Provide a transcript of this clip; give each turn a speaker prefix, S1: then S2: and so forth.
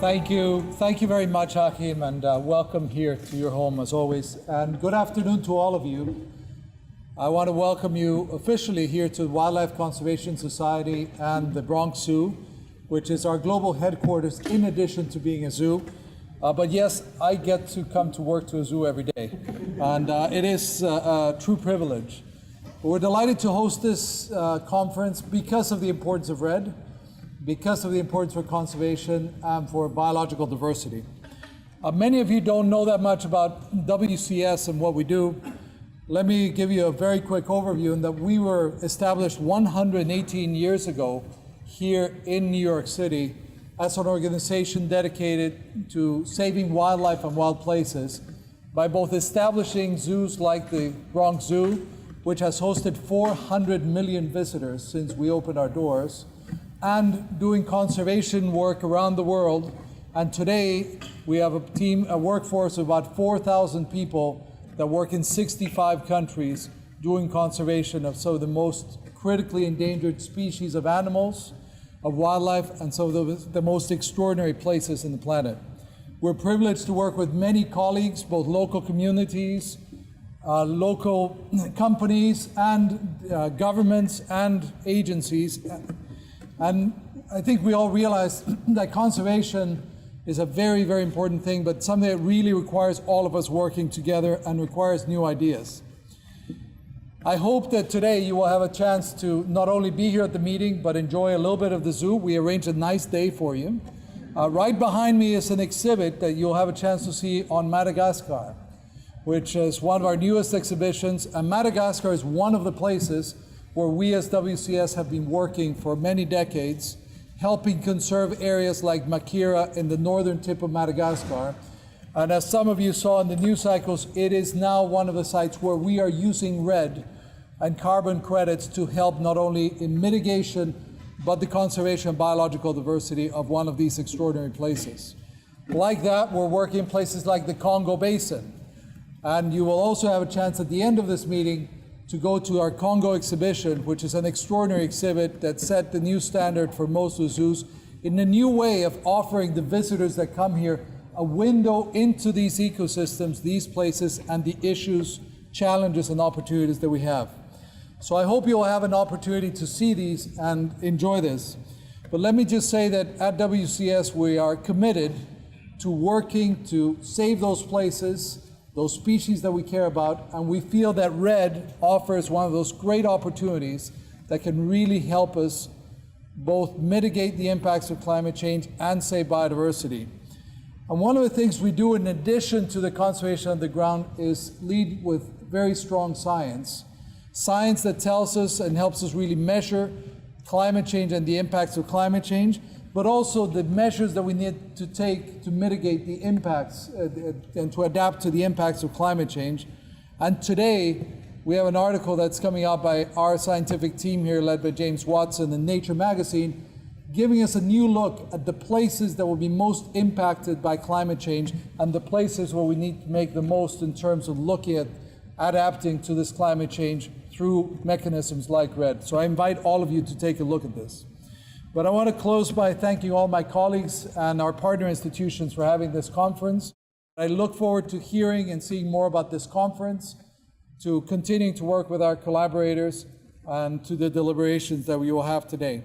S1: Thank you. Thank you very much, Hakeem, and welcome here to your home as always. And good afternoon to all of you. I want to welcome you officially here to the Wildlife Conservation Society and the Bronx Zoo, which is our global headquarters in addition to being a zoo. But yes, I get to come to work to a zoo every day, and it is a true privilege. We're delighted to host this conference because of the importance of REDD, because of the importance for conservation and for biological diversity. Many of you don't know that much about WCS and what we do. Let me give you a very quick overview in that we were established 118 years ago here in New York City as an organization dedicated to saving wildlife and wild places by both establishing zoos like the Bronx Zoo, which has hosted 400 million visitors since we opened our doors, and doing conservation work around the world. And today we have a workforce of about 4,000 people that work in 65 countries doing conservation of some of the most critically endangered species of animals, of wildlife, and some of the most extraordinary places in the planet. We're privileged to work with many colleagues, both local communities, local companies, and governments and agencies. And I think we all realize that conservation is a very, very important thing, but something that really requires all of us working together and requires new ideas. I hope that today you will have a chance to not only be here at the meeting, but enjoy a little bit of the zoo. We arranged a nice day for you. Right behind me is an exhibit that you'll have a chance to see on Madagascar, which is one of our newest exhibitions. And Madagascar is one of the places where we as WCS have been working for many decades, helping conserve areas like Makira in the northern tip of Madagascar. And as some of you saw in the news cycles, it is now one of the sites where we are using REDD and carbon credits to help not only in mitigation, but the conservation of biological diversity of one of these extraordinary places. Like that, we're working in places like the Congo Basin. And you will also have a chance at the end of this meeting to go to our Congo exhibition, which is an extraordinary exhibit that set the new standard for most of the zoos in a new way of offering the visitors that come here a window into these ecosystems, these places, and the issues, challenges, and opportunities that we have. So I hope you'll have an opportunity to see these and enjoy this. But let me just say that at WCS, we are committed to working to save those places, those species that we care about, and we feel that REDD offers one of those great opportunities that can really help us both mitigate the impacts of climate change and save biodiversity. And one of the things we do in addition to the conservation of the ground is lead with very strong science. Science that tells us and helps us really measure climate change and the impacts of climate change, but also the measures that we need to take to mitigate the impacts and to adapt to the impacts of climate change. And today, we have an article that's coming out by our scientific team here, led by James Watson in Nature magazine, giving us a new look at the places that will be most impacted by climate change and the places where we need to make the most in terms of looking at adapting to this climate change through mechanisms like REDD. So I invite all of you to take a look at this. But I want to close by thanking all my colleagues and our partner institutions for having this conference. I look forward to hearing and seeing more about this conference, to continuing to work with our collaborators, and to the deliberations that we will have today.